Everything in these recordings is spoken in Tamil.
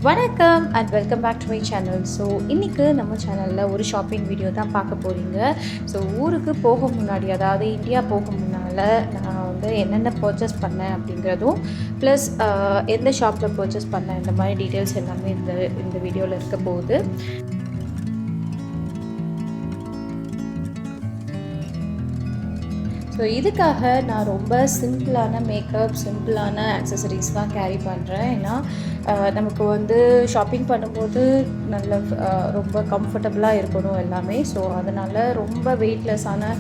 வணக்கம் and welcome back to my channel. So இன்றைக்கி நம்ம சேனலில் ஒரு ஷாப்பிங் வீடியோ தான் பார்க்க போகிறீங்க. ஸோ ஊருக்கு போக முன்னாடி, அதாவது இந்தியா போக முன்னால் நான் வந்து என்னென்ன பர்ச்சேஸ் பண்ணேன் அப்படிங்கிறதும், ப்ளஸ் எந்த ஷாப்பில் பர்ச்சேஸ் பண்ணேன், இந்த மாதிரி டீட்டெயில்ஸ் எல்லாமே இந்த வீடியோவில் இருக்க போகுது. ஸோ இதுக்காக நான் ரொம்ப சிம்பிளான மேக்கப், சிம்பிளான ஆக்சசரிஸ் தான் கேரி பண்ணுறேன். ஏன்னா நமக்கு வந்து ஷாப்பிங் பண்ணும்போது நல்ல ரொம்ப கம்ஃபர்டபுளாக இருக்கணும் எல்லாமே. ஸோ அதனால் ரொம்ப வெயிட்லெஸ்ஸான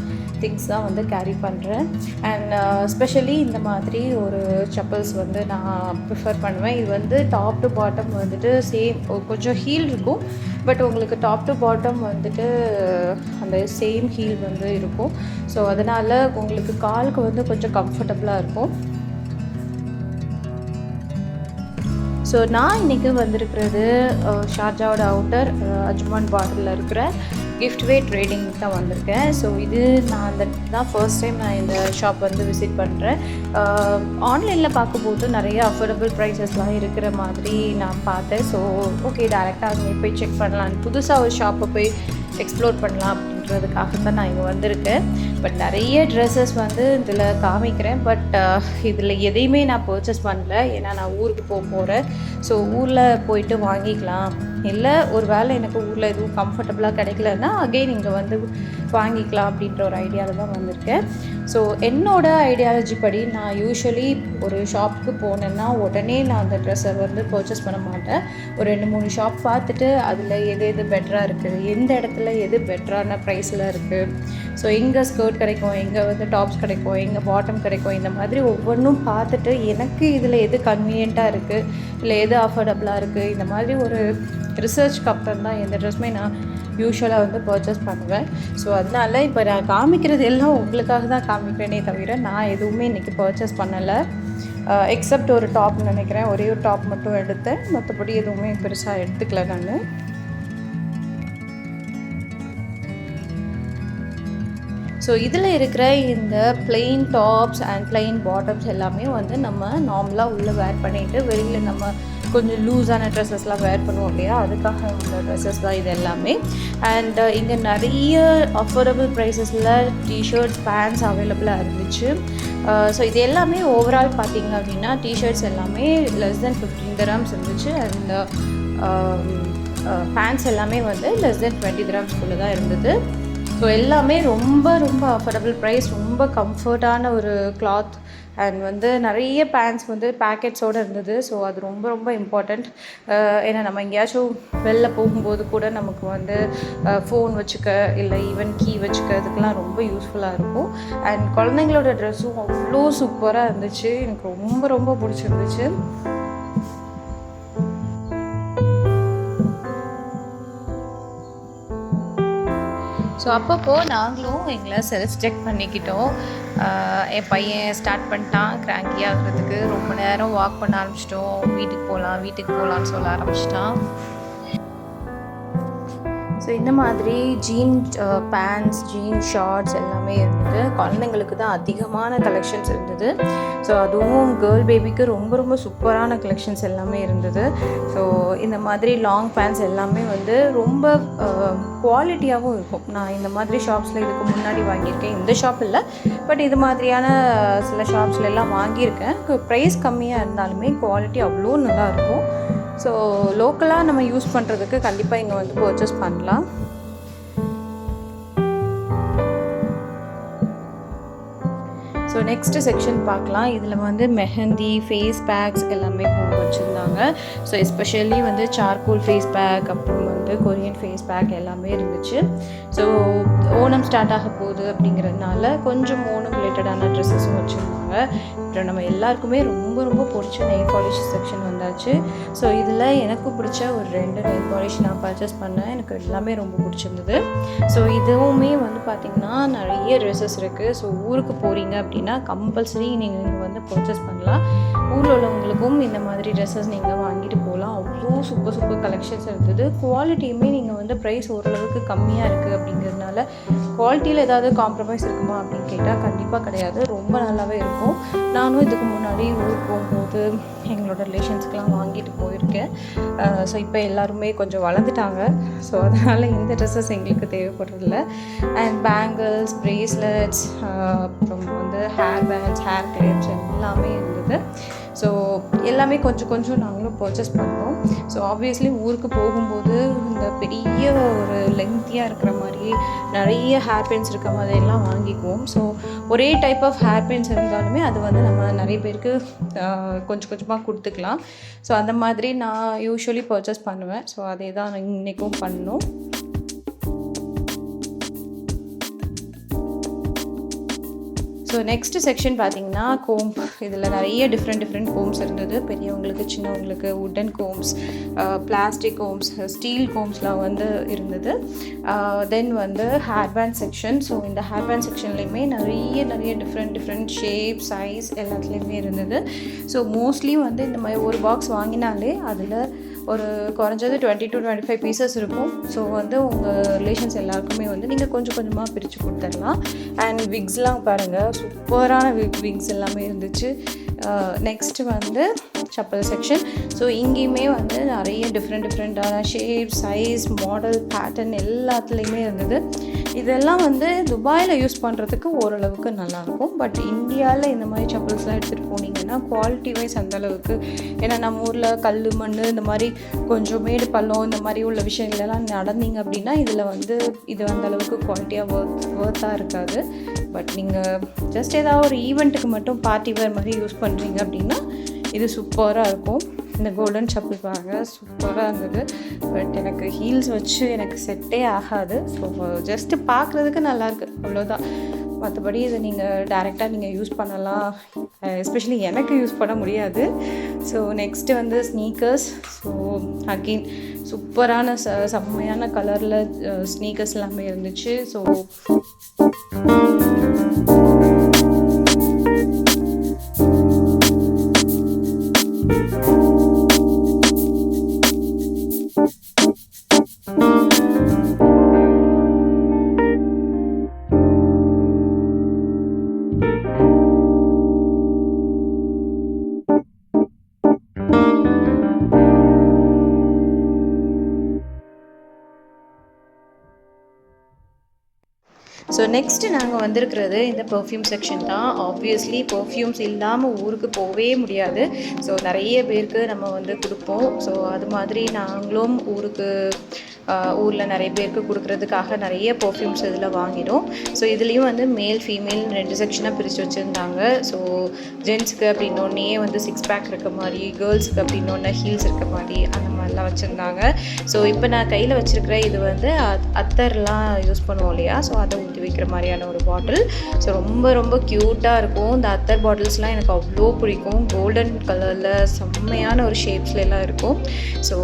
திங்ஸ் தான் வந்து கேரி பண்ணுறேன். அண்ட் ஸ்பெஷலி இந்த மாதிரி ஒரு செப்பல்ஸ் வந்து நான் ப்ரிஃபர் பண்ணுவேன். இது வந்து டாப் டு பாட்டம் வந்துட்டு சேம், கொஞ்சம் ஹீல் இருக்கும், பட் உங்களுக்கு டாப் டு பாட்டம் வந்துட்டு அந்த சேம் ஹீல் வந்து இருக்கும். ஸோ அதனால் உங்களுக்கு காலுக்கு வந்து கொஞ்சம் கம்ஃபர்டபுளாக இருக்கும். ஸோ நான் இன்றைக்கி வந்திருக்கிறது ஷார்ஜாவோட அவுட்டர் அஜ்மான் பார்டரில் இருக்கிற கிஃப்ட்வே ட்ரேடிங் தான் வந்திருக்கேன். ஸோ இது நான் தான் ஃபர்ஸ்ட் டைம் நான் இந்த ஷாப் வந்து விசிட் பண்ணுறேன். ஆன்லைனில் பார்க்கும்போது நிறைய அஃபோர்டபுள் ப்ரைஸஸ்லாம் இருக்கிற மாதிரி நான் பார்த்தேன். ஸோ ஓகே, டேரெக்டாக அங்கே போய் செக் பண்ணலான்னு, புதுசாக ஒரு ஷாப்பை போய் எக்ஸ்ப்ளோர் பண்ணலாம் அப்படின்றதுக்காக தான் நான் இங்கே வந்திருக்கேன். பட் நிறைய ட்ரெஸ்ஸஸ் வந்து இதில் காமிக்கிறேன், பட் இதில் எதையுமே நான் பர்ச்சேஸ் பண்ணல. ஏன்னா நான் ஊருக்கு போகிறேன். ஸோ ஊரில் போயிட்டு வாங்கிக்கலாம், இல்லை ஒரு வேளை எனக்கு ஊரில் எதுவும் கம்ஃபர்டபுளாக கிடைக்கலன்னா அகெயின் இங்கே வந்து வாங்கிக்கலாம் அப்படின்ற ஒரு ஐடியாவில் தான் வந்திருக்கேன். ஸோ என்னோடய ஐடியாலஜி படி நான் யூஸ்வலி ஒரு ஷாப்புக்கு போனேன்னா உடனே நான் அந்த ட்ரெஸ்ஸை வந்து பர்ச்சேஸ் பண்ண மாட்டேன். ஒரு 2-3 ஷாப் பார்த்துட்டு அதில் எது பெட்டராக இருக்குது, எந்த இடத்துல எது பெட்டரான ப்ரைஸில் இருக்குது, ஸோ எங்கே ஸ்கர்ட் கிடைக்கும், எங்கே வந்து டாப்ஸ் கிடைக்கும், எங்கே பாட்டம் கிடைக்கும், இந்த மாதிரி ஒவ்வொன்றும் பார்த்துட்டு எனக்கு இதில் எது கன்வீனியண்ட்டாக இருக்குது, இல்லை எது அஃபோர்டபுளாக இருக்குது, இந்த மாதிரி ஒரு ரிசர்ச்க்கு அப்புறம் தான் எந்த ட்ரெஸ்ஸுமே நான் யூஸ்வலாக வந்து பர்ச்சேஸ் பண்ணுவேன். ஸோ அதனால் இப்போ நான் காமிக்கிறது எல்லாம் உங்களுக்காக தான் காமிக்கிறேனே தவிர நான் எதுவுமே இன்றைக்கி பர்ச்சேஸ் பண்ணலை. எக்ஸப்ட் ஒரு டாப் நினைக்கிறேன், ஒரே ஒரு டாப் மட்டும் எடுத்தேன். மற்றபடி எதுவுமே பெருசாக எடுத்துக்கல நான். ஸோ இதில் இருக்கிற இந்த plain tops and plain bottoms எல்லாமே வந்து நம்ம நார்மலாக உள்ளே வேர் பண்ணிவிட்டு வெளியில் நம்ம கொஞ்சம் லூஸான ட்ரெஸ்ஸஸ்லாம் வேர் பண்ணுவோம் இல்லையா, அதுக்காக உள்ள ட்ரெஸ்ஸஸ் தான் இது எல்லாமே. அண்ட் இங்கே நிறைய அஃபோர்டபுள் ப்ரைஸஸில் டிஷர்ட்ஸ், பேண்ட்ஸ் அவைலபிளாக இருந்துச்சு. ஸோ இது எல்லாமே ஓவரால் பார்த்திங்க அப்படின்னா டிஷர்ட்ஸ் எல்லாமே லெஸ் தென் 15 dirhams இருந்துச்சு. அண்ட் பேண்ட்ஸ் எல்லாமே வந்து லெஸ் தென் 20 dirhamsக்குள்ளே தான் இருந்தது. ஸோ எல்லாமே ரொம்ப ரொம்ப அஃபோர்டபுள் ப்ரைஸ், ரொம்ப கம்ஃபர்டான ஒரு கிளாத். அண்ட் வந்து நிறைய பேண்ட்ஸ் வந்து பேக்கெட்ஸோடு இருந்தது. ஸோ அது ரொம்ப ரொம்ப இம்பார்ட்டண்ட். ஏன்னா நம்ம எங்கேயாச்சும் வெளில போகும்போது கூட நமக்கு வந்து ஃபோன் வச்சுக்க, இல்லை ஈவன் கீ வச்சுக்கிறதுக்கெலாம் ரொம்ப யூஸ்ஃபுல்லாக இருக்கும். அண்ட் குழந்தைங்களோட ட்ரெஸ்ஸும் அவ்வளோ சூப்பராக இருந்துச்சு, எனக்கு ரொம்ப ரொம்ப பிடிச்சிருந்துச்சு. ஸோ அப்பப்போ நாங்களும் எங்களை செல்ஃப் செக் பண்ணிக்கிட்டோம். என் பையன் ஸ்டார்ட் பண்ணிட்டான் கிராங்கி ஆகிறதுக்கு. ரொம்ப நேரம் வாக் பண்ண ஆரம்பிச்சிட்டோம். வீட்டுக்கு போகலான்னு சொல்ல ஆரம்பிச்சிட்டான். ஸோ இந்த மாதிரி பேண்ட்ஸ், ஜீன் ஷார்ட்ஸ் எல்லாமே இருந்தது. குழந்தைங்களுக்கு தான் அதிகமான கலெக்ஷன்ஸ் இருந்தது. ஸோ அதுவும் கேர்ள் பேபிக்கு ரொம்ப ரொம்ப சூப்பரான கலெக்ஷன்ஸ் எல்லாமே இருந்தது. ஸோ இந்த மாதிரி லாங் பேண்ட்ஸ் எல்லாமே வந்து ரொம்ப குவாலிட்டியாகவும் இருக்கும். நான் இந்த மாதிரி ஷாப்ஸில் இதுக்கு முன்னாடி வாங்கியிருக்கேன். இந்த ஷாப் இல்லை, பட் இது மாதிரியான சில ஷாப்ஸில் எல்லாம் வாங்கியிருக்கேன். ப்ரைஸ் கம்மியாக இருந்தாலுமே குவாலிட்டி அவ்வளோ நல்லாயிருக்கும். ஸோ லோக்கலாக நம்ம யூஸ் பண்ணுறதுக்கு கண்டிப்பாக இங்கே வந்து பர்ச்சேஸ் பண்ணலாம். ஸோ நெக்ஸ்ட்டு செக்ஷன் பார்க்கலாம். இதில் வந்து மெஹந்தி, ஃபேஸ் பேக்ஸ் எல்லாமே போட்டு வச்சுருந்தாங்க. ஸோ எஸ்பெஷலி வந்து சார்கோல் ஃபேஸ் பேக், அப்புறம் வந்து கொரியன் ஃபேஸ் பேக் எல்லாமே இருந்துச்சு. ஸோ ஓணம் ஸ்டார்ட் ஆக போகுது அப்படிங்கிறதுனால கொஞ்சம் ஓணம் ரிலேட்டடான ட்ரெஸ்ஸஸும் வச்சுருந்தாங்க. அப்புறம் நம்ம எல்லாருக்குமே ரொம்ப ரொம்ப பிடிச்ச நெயில் பாலிஷ் செக்ஷன் வந்தாச்சு. ஸோ இதில் எனக்கு பிடிச்ச ஒரு 2 நெயில் பாலிஷ் நான் பர்ச்சேஸ் பண்ணேன். எனக்கு எல்லாமே ரொம்ப பிடிச்சிருந்தது. ஸோ இதுவுமே வந்து பார்த்திங்கன்னா நிறைய ட்ரெஸ்ஸஸ் இருக்குது. ஸோ ஊருக்கு போகிறீங்க அப்படின்னா கம்பல்சரி நீங்கள் இங்கே வந்து பர்ச்சேஸ் பண்ணலாம். ஊரில் உள்ளவங்களுக்கும் இந்த மாதிரி ட்ரெஸ்ஸஸ் நீங்கள் வாங்கிட்டு போகலாம். அவ்வளோ சூப்பர் கலெக்ஷன்ஸ் இருந்தது. குவாலிட்டியுமே நீங்கள் வந்து ப்ரைஸ் ஓரளவுக்கு கம்மியாக இருக்குது அப்படிங்கிறதுனால குவாலிட்டியில் ஏதாவது காம்ப்ரமைஸ் இருக்குமா அப்படின்னு கேட்டால் கண்டிப்பாக கிடையாது. ரொம்ப நல்லாவே இருக்கும். நானும் இதுக்கு முன்னாடி ஊருக்கு போகும்போது எங்களோட ரிலேஷன்ஸ்க்கெலாம் வாங்கிட்டு போயிருக்கேன். ஸோ இப்போ எல்லாருமே கொஞ்சம் வளர்ந்துட்டாங்க. ஸோ அதனால் இந்த ட்ரெஸ்ஸஸ் எங்களுக்கு தேவைப்படுறதில்ல. அண்ட் பேங்கிள்ஸ், ப்ரேஸ்லெட்ஸ், அப்புறம் வந்து ஹேர் பேண்ட்ஸ், ஹேர் கிளிப்ஸ் எல்லாமே இருந்தது. ஸோ எல்லாமே கொஞ்சம் கொஞ்சம் நாங்களும் பர்ச்சேஸ் பண்ணோம். ஸோ ஆப்வியஸ்லி ஊருக்கு போகும்போது இந்த பெரிய ஒரு லென்த்தியாக இருக்கிற மாதிரி நிறைய ஹேர் பின்ஸ் இருக்க மாதிரிலாம் வாங்கிக்குவோம். ஸோ ஒரே டைப் ஆஃப் ஹேர் பின்ஸ் இருந்தாலுமே அது வந்து நம்ம நிறைய பேருக்கு கொஞ்சம் கொஞ்சமாக கொடுத்துக்கலாம். ஸோ அந்த மாதிரி நான் யூஸ்வலி பர்ச்சேஸ் பண்ணுவேன். ஸோ அதே தான் இன்றைக்கும் பண்ணோம். ஸோ நெக்ஸ்ட்டு செக்ஷன் பார்த்திங்கன்னா கோம். இதில் நிறைய டிஃப்ரெண்ட் கோம்ஸ் இருந்தது. பெரியவங்களுக்கு, சின்னவங்களுக்கு, wooden combs, plastic combs, steel கோம்ஸ்லாம் வந்து இருந்தது. தென் வந்து ஹேர் பேண்ட் செக்ஷன். ஸோ இந்த ஹேர் பேண்ட் செக்ஷன்லேயுமே நிறைய டிஃப்ரெண்ட் ஷேப், சைஸ் எல்லாத்துலேயுமே இருந்தது. ஸோ மோஸ்ட்லி வந்து இந்த மாதிரி ஒரு பாக்ஸ் வாங்கினாலே அதில் ஒரு குறைஞ்சது 20 to 25 பீசஸ் இருக்கும். ஸோ வந்து உங்கள் ரிலேஷன்ஸ் எல்லாருக்குமே வந்து நீங்கள் கொஞ்சம் கொஞ்சமாக பிரித்து கொடுத்துடலாம். அண்ட் விக்ஸ்லாம் பாருங்கள், சூப்பரான விக்ஸ் எல்லாமே இருந்துச்சு. நெக்ஸ்ட்டு வந்து செப்பல் செக்ஷன். ஸோ இங்கேயுமே வந்து நிறைய டிஃப்ரெண்ட்டான ஷேப், சைஸ், மாடல், பேட்டர்ன் எல்லாத்துலேயுமே இருந்தது. இதெல்லாம் வந்து துபாயில் யூஸ் பண்ணுறதுக்கு ஓரளவுக்கு நல்லாயிருக்கும். பட் இந்தியாவில் இந்த மாதிரி செப்பல்ஸ்லாம் எடுத்துகிட்டு போனீங்கன்னா குவாலிட்டி வைஸ் அந்தளவுக்கு, ஏன்னா நம்ம ஊரில் கல், மண், இந்த மாதிரி கொஞ்சம் மேடு பள்ளம் இந்த மாதிரி உள்ள விஷயங்களெல்லாம் நடந்தீங்க அப்படின்னா இதில் வந்து இது அந்தளவுக்கு குவாலிட்டியாக ஒர்த்தாக இருக்காது. பட் நீங்கள் ஜஸ்ட் ஏதாவது ஒரு ஈவெண்ட்டுக்கு மட்டும் பார்ட்டி வேர் மாதிரி யூஸ் பண்ணுறீங்க அப்படின்னா இது சூப்பராக இருக்கும். இந்த கோல்டன் செப்பல் பாருங்கள், சூப்பராக இருந்தது. பட் எனக்கு ஹீல்ஸ் வச்சு எனக்கு செட்டே ஆகாது. ஸோ ஜஸ்ட்டு பார்க்குறதுக்கு நல்லாயிருக்கு, அவ்வளோதான். மற்றபடி இதை நீங்கள் டைரெக்டாக நீங்கள் யூஸ் பண்ணலாம். எஸ்பெஷலி எனக்கு யூஸ் பண்ண முடியாது. ஸோ நெக்ஸ்ட்டு வந்து ஸ்னீக்கர்ஸ். ஸோ அகெயின் சூப்பரான செம்மையான கலரில் ஸ்னீக்கர்ஸ் எல்லாமே இருந்துச்சு. ஸோ ஸோ நெக்ஸ்ட்டு நாங்கள் வந்திருக்கிறது இந்த பெர்ஃப்யூம் செக்ஷன் தான். ஆப்வியஸ்லி பெர்ஃப்யூம்ஸ் இல்லாமல் ஊருக்கு போகவே முடியாது. ஸோ நிறைய பேருக்கு நம்ம வந்து கொடுப்போம். ஸோ அது மாதிரி நாங்களும் ஊரில் நிறைய பேருக்கு கொடுக்குறதுக்காக நிறைய பெர்ஃப்யூம்ஸ் இதில் வாங்கிடும். ஸோ இதுலேயும் வந்து மேல், ஃபீமேல் 2 செக்ஷனாக பிரித்து வச்சுருந்தாங்க. ஸோ ஜென்ஸுக்கு அப்படின்னோடனே வந்து 6 பேக் இருக்க மாதிரி, கேர்ள்ஸுக்கு அப்படின்னோடனே ஹீல்ஸ் இருக்க மாதிரி, அந்த மாதிரிலாம் வச்சுருந்தாங்க. ஸோ இப்போ நான் கையில் வச்சுருக்கிற இது வந்து அத்தர்லாம் யூஸ் பண்ணுவோம் இல்லையா, ஸோ அதை ஊற்றி வைக்கிற மாதிரியான ஒரு பாட்டில். ஸோ ரொம்ப க்யூட்டாக இருக்கும். இந்த அத்தர் பாட்டில்ஸ்லாம் எனக்கு அவ்வளோ பிடிக்கும். கோல்டன் கலரில் செம்மையான ஒரு ஷேப்ஸ்லாம் இருக்கும். ஸோ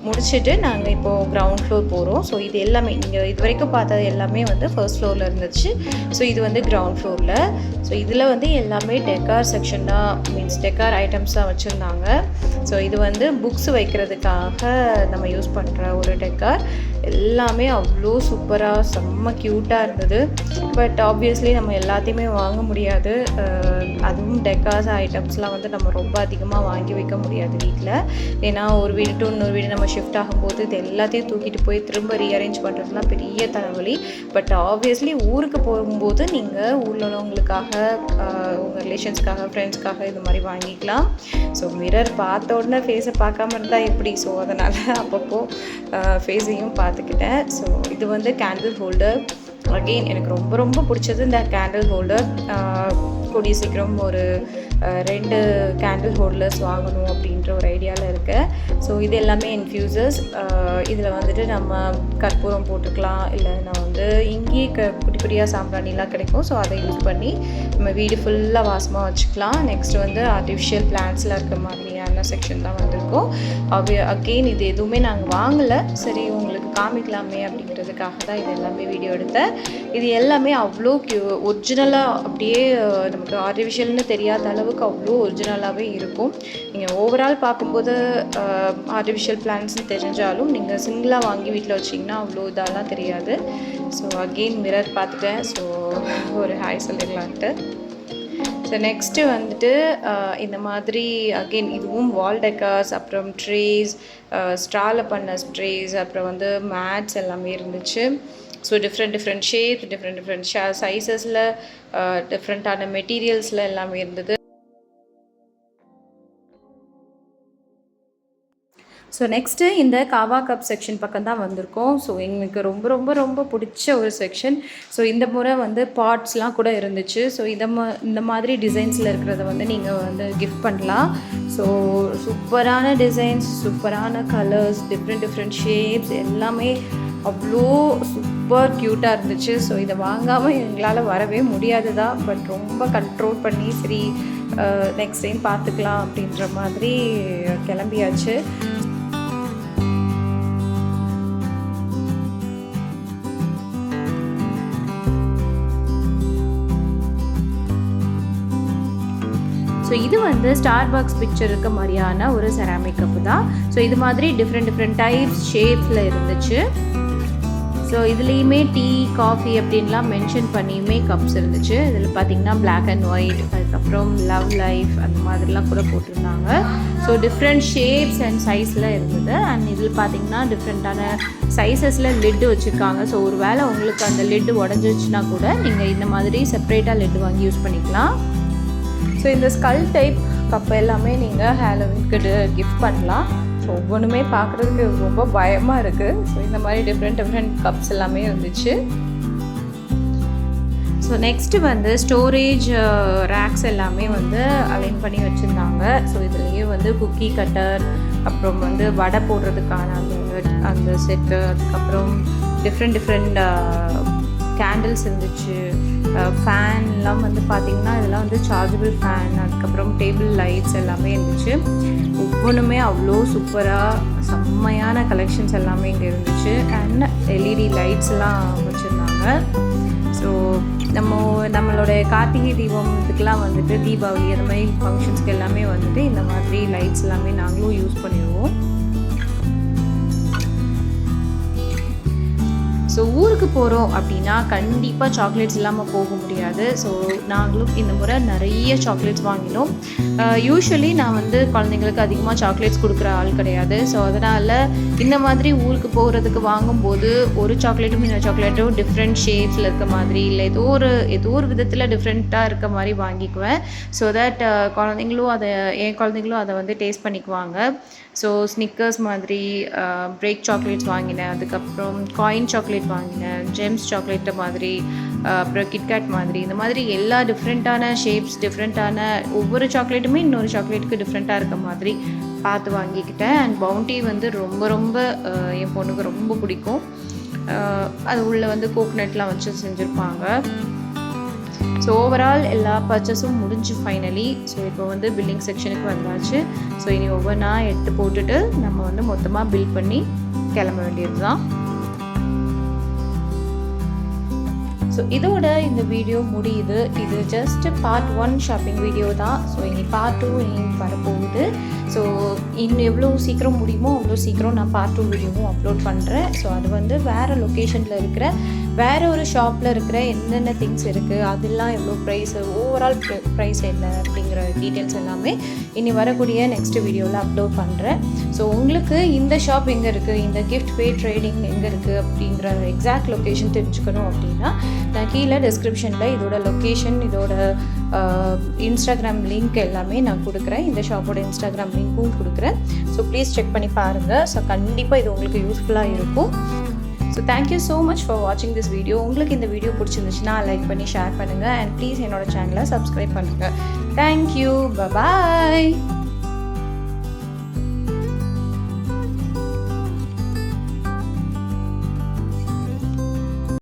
முடிச்சுட்டு நாங்கள் இப்போது கிரவுண்ட் ஃப்ளோர் போகிறோம். ஸோ இது எல்லாமே நீங்கள் இது வரைக்கும் பார்த்தது எல்லாமே வந்து ஃபர்ஸ்ட் ஃப்ளோரில் இருந்துச்சு. ஸோ இது வந்து கிரவுண்ட் ஃப்ளோரில். ஸோ இதில் வந்து எல்லாமே டெக்கார் செக்ஷன் தான், மீன்ஸ் டெக்கார் ஐட்டம்ஸ் தான் வச்சுருந்தாங்க. ஸோ இது வந்து புக்ஸ் வைக்கிறதுக்காக நம்ம யூஸ் பண்ணுற ஒரு டெக்கார். எல்லாமே அவ்வளோ சூப்பராக செம்ம க்யூட்டாக இருந்தது. பட் ஆப்வியஸ்லி நம்ம எல்லாத்தையுமே வாங்க முடியாது. அதுவும் டெக்கார்ஸ் ஐட்டம்ஸ்லாம் வந்து நம்ம ரொம்ப அதிகமாக வாங்கி வைக்க முடியாது வீட்டில். ஏன்னா ஒரு வீடு டு இன்னொரு வீடு நம்ம ஷிஃப்ட் ஆகும்போது இது எல்லாத்தையும் தூக்கிட்டு போய் திரும்ப ரீஅரேஞ்ச் பண்ணுறதுலாம் பெரிய தலைவலி. பட் ஆப்வியஸ்லி ஊருக்கு போகும்போது நீங்கள் ஊரில் உள்ளவங்களுக்காக, உங்கள் ரிலேஷன்ஸ்க்காக, ஃப்ரெண்ட்ஸ்க்காக இது மாதிரி வாங்கிக்கலாம். ஸோ மிரர் பார்த்த உடனே ஃபேஸை பார்க்காம இருந்தால் எப்படி? ஸோ அதனால் அப்பப்போ ஃபேஸையும் பார்த்துக்கிட்டேன். ஸோ இது வந்து கேண்டில் ஹோல்டர். அகெயின் எனக்கு ரொம்ப பிடிச்சது இந்த கேண்டில் ஹோல்டர். கூடிய சீக்கிரம் ஒரு 2 கேண்டில் ஹோல்டர்ஸ் வாங்கணும் அப்படின்ற ஒரு ஐடியாவில் இருக்கேன். ஸோ இது எல்லாமே இன்ஃப்யூசர்ஸ். இதில் வந்துட்டு நம்ம கற்பூரம் போட்டுக்கலாம், இல்லை நான் வந்து இங்கேயே குட்டியாக சாம்பிராணிலாம் கிடைக்கும். ஸோ அதை யூஸ் பண்ணி நம்ம வீடு ஃபுல்லாக வாசமாக வச்சுக்கலாம். நெக்ஸ்ட் வந்து ஆர்டிஃபிஷியல் பிளான்ட்ஸில் இருக்க மாதிரியான செக்ஷன் தான் வந்திருக்கோம். அகெயின் இது எதுவுமே நாங்கள் வாங்கலை, சரி உங்களுக்கு காமிக்கலாமே அப்படிங்கிறதுக்காக தான் இது எல்லாமே வீடியோ எடுத்தேன். இது எல்லாமே அவ்வளோ ஒரிஜினலாக, அப்படியே நமக்கு ஆர்டிஃபிஷியல்னு தெரியாத அளவுக்கு அவ்வளோ ஒரிஜினலாகவே இருக்கும். நீங்கள் ஓவரால் பார்க்கும்போது ஆர்டிஃபிஷியல் பிளான்ட்ஸ்னு தெரிஞ்சாலும் நீங்கள் சிங்கிளாக வாங்கி வீட்டில் வச்சிங்கன்னா அவ்வளோ இதெல்லாம் தெரியாது. ஸோ அகெயின் மிரர் பார்த்துட்டேன். ஸோ ஒரு ஹாய் சொல்லிடலான்ட்டு. ஸோ நெக்ஸ்ட்டு வந்துட்டு இந்த மாதிரி அகெயின் இதுவும் வால் டெக்கார்ஸ், அப்புறம் ட்ரேஸ், ஸ்ட்ராவில் பண்ண ட்ரேஸ், அப்புறம் வந்து மேட்ஸ் எல்லாமே இருந்துச்சு. ஸோ டிஃப்ரெண்ட் ஷேப்ஸ், டிஃப்ரெண்ட் சைஸஸில், டிஃப்ரெண்ட்டான மெட்டீரியல்ஸில் எல்லாமே இருந்தது. ஸோ நெக்ஸ்ட்டு இந்த காவா கப் செக்ஷன் பக்கம் தான் வந்திருக்கோம். ஸோ எங்களுக்கு ரொம்ப ரொம்ப ரொம்ப பிடிச்ச ஒரு செக்ஷன். ஸோ இந்த முறை வந்து பாட்ஸ்லாம் கூட இருந்துச்சு. ஸோ இந்த மாதிரி டிசைன்ஸில் இருக்கிறத வந்து நீங்கள் வந்து கிஃப்ட் பண்ணலாம். ஸோ சூப்பரான டிசைன்ஸ், சூப்பரான கலர்ஸ், டிஃப்ரெண்ட் ஷேப்ஸ் எல்லாமே அவ்வளோ சூப்பர் க்யூட்டாக இருந்துச்சு. ஸோ இதை வாங்காமல் எங்களால் வரவே முடியாது தான். பட் ரொம்ப கண்ட்ரோல் பண்ணி சரி நெக்ஸ்ட் டைம் பார்த்துக்கலாம் அப்படின்ற மாதிரி கிளம்பியாச்சு. ஸோ இது வந்து ஸ்டார்பக்ஸ் பிக்சர் இருக்க மாதிரியான ஒரு செராமிக் கப்பு தான். ஸோ இது மாதிரி டிஃப்ரெண்ட் டைப்ஸ் ஷேப்ஸில் இருந்துச்சு. ஸோ இதுலேயுமே டீ, காஃபி அப்படின்லாம் மென்ஷன் பண்ணியுமே கப்ஸ் இருந்துச்சு. இதில் பார்த்திங்கன்னா பிளாக் அண்ட் ஒயிட், அதுக்கப்புறம் லவ் லைஃப் அந்த மாதிரிலாம் கூட போட்டிருந்தாங்க. ஸோ டிஃப்ரெண்ட் ஷேப்ஸ் அண்ட் சைஸில் இருந்தது. அண்ட் இதில் பார்த்திங்கன்னா டிஃப்ரெண்ட்டான சைஸஸில் லிட்டு வச்சுருக்காங்க. ஸோ ஒரு வேளை உங்களுக்கு அந்த லிட்டு உடஞ்சிச்சுன்னா கூட நீங்கள் இந்த மாதிரி செப்ரேட்டாக லிட்டு வாங்கி யூஸ் பண்ணிக்கலாம். ஸோ இந்த ஸ்கல் டைப் கப் எல்லாமே நீங்கள் ஹாலோவீனுக்கு கிஃப்ட் பண்ணலாம். ஸோ ஒவ்வொன்றுமே பார்க்குறதுக்கு ரொம்ப பயமாக இருக்குது. ஸோ இந்த மாதிரி டிஃப்ரெண்ட் கப்ஸ் எல்லாமே இருந்துச்சு. ஸோ நெக்ஸ்ட்டு வந்து ஸ்டோரேஜ் ரேக்ஸ் எல்லாமே வந்து அலைன் பண்ணி வச்சுருந்தாங்க. ஸோ இதுலேயே வந்து குக்கி கட்டர், அப்புறம் வந்து வடை போடுறதுக்கான அந்த செட்டு, அதுக்கப்புறம் டிஃப்ரெண்ட் கேண்டில்ஸ் இருந்துச்சு. ஃபேன்லாம் வந்து பார்த்திங்கன்னா இதெல்லாம் வந்து சார்ஜபிள் ஃபேன், அதுக்கப்புறம் டேபிள் லைட்ஸ் எல்லாமே இருந்துச்சு. ஒவ்வொன்றுமே அவ்வளோ சூப்பராக செம்மையான கலெக்ஷன்ஸ் எல்லாமே இங்கே இருந்துச்சு. அண்ட் எல்இடி லைட்ஸ்லாம் வச்சுருந்தாங்க. ஸோ நம்மளோட கார்த்திகை தீபம் இதுக்கெலாம் வந்துட்டு தீபாவளி அந்த மாதிரி ஃபங்க்ஷன்ஸ்க்கு எல்லாமே வந்துட்டு இந்த மாதிரி லைட்ஸ் எல்லாமே நாங்களும் யூஸ் பண்ணிடுவோம். ஸோ ஊருக்கு போகிறோம் அப்படின்னா கண்டிப்பாக சாக்லேட்ஸ் இல்லாமல் போக முடியாது. ஸோ நாங்களும் இந்த முறை நிறைய சாக்லேட்ஸ் வாங்கினோம். யூஸ்வலி நான் வந்து குழந்தைங்களுக்கு அதிகமாக சாக்லேட்ஸ் கொடுக்குற ஆள் கிடையாது. ஸோ அதனால் இந்த மாதிரி ஊருக்கு போகிறதுக்கு வாங்கும்போது ஒரு சாக்லேட்டும் இன்னொரு சாக்லேட்டும் டிஃப்ரெண்ட் ஷேப்ஸில் இருக்க மாதிரி இல்லை ஏதோ ஒரு விதத்தில் டிஃப்ரெண்ட்டாக இருக்க மாதிரி வாங்கிக்குவேன். ஸோ தட் என் குழந்தைங்களும் அதை வந்து டேஸ்ட் பண்ணிக்குவாங்க. ஸோ ஸ்னிக்கர்ஸ் மாதிரி பிரேக் சாக்லேட்ஸ் வாங்கினேன், அதுக்கப்புறம் காயின் சாக்லேட் வாங்கினேன், ஜெம்ஸ் சாக்லேட்டு மாதிரி, அப்புறம் கிட்கேட் மாதிரி, இந்த மாதிரி எல்லா டிஃப்ரெண்ட்டான ஷேப்ஸ், டிஃப்ரெண்ட்டான ஒவ்வொரு சாக்லேட்டுமே இன்னொரு சாக்லேட்டுக்கு டிஃப்ரெண்ட்டாக இருக்க மாதிரி பார்த்து வாங்கிக்கிட்டேன். அண்ட் பவுண்டி வந்து ரொம்ப என் பொண்ணுக்கு ரொம்ப பிடிக்கும். அது உள்ளே வந்து கோகனட்லாம் வச்சு செஞ்சுருப்பாங்க. ஸோ ஓவரால் எல்லா பர்ச்சேஸும் முடிஞ்சு ஃபைனலி. ஸோ இப்போ வந்து பில்லிங் செக்ஷனுக்கு வந்தாச்சு. ஸோ இனி ஒவ்வொன்றா எடுத்து போட்டுட்டு நம்ம வந்து மொத்தமாக பில் பண்ணி கிளம்ப வேண்டியது தான். ஸோ இதோட இந்த வீடியோ முடியுது. இது ஜஸ்ட் பார்ட் 1 ஷாப்பிங் வீடியோ தான். ஸோ இனி பார்ட் 2 இனி வரப்போகுது. ஸோ இன்னும் எவ்வளோ சீக்கிரம் முடியுமோ அவ்வளோ சீக்கிரம் நான் பார்ட் 2 வீடியோவும் அப்லோட் பண்ணுறேன். ஸோ அது வந்து வேறு லொக்கேஷனில் இருக்கிற வேறு ஒரு ஷாப்பில் இருக்கிற என்னென்ன திங்ஸ் இருக்குது, அதெல்லாம் எவ்வளோ ப்ரைஸு, ஓவரால் ப்ரைஸ் என்ன அப்படிங்கிற டீட்டெயில்ஸ் எல்லாமே இனி வரக்கூடிய நெக்ஸ்ட் வீடியோவில் அப்லோட் பண்ணுறேன். ஸோ உங்களுக்கு இந்த ஷாப் எங்கே இருக்குது, இந்த கிஃப்ட் வே ட்ரேடிங் எங்கே இருக்குது அப்படிங்கிற எக்ஸாக்ட் லொக்கேஷன் தெரிஞ்சுக்கணும் அப்படின்னா நான் கீழே டிஸ்கிரிப்ஷனில் இதோட லொக்கேஷன், இதோட இன்ஸ்டாகிராம் லிங்க் எல்லாமே நான் கொடுக்குறேன். இந்த ஷாப்போட இன்ஸ்டாகிராம் லிங்க்கும் கொடுக்குறேன். ஸோ ப்ளீஸ் செக் பண்ணி பாருங்கள். ஸோ கண்டிப்பாக இது உங்களுக்கு யூஸ்ஃபுல்லாக இருக்கும். So thank you so much for வாட்சிங் திஸ் வீடியோ. உங்களுக்கு இந்த வீடியோ பிடிச்சிருந்துச்சுன்னா லைக் பண்ணி ஷேர் பண்ணுங்கள். அண்ட் ப்ளீஸ் என்னோட சேனலை சப்ஸ்கிரைப் பண்ணுங்கள். தேங்க்யூ, பாய்.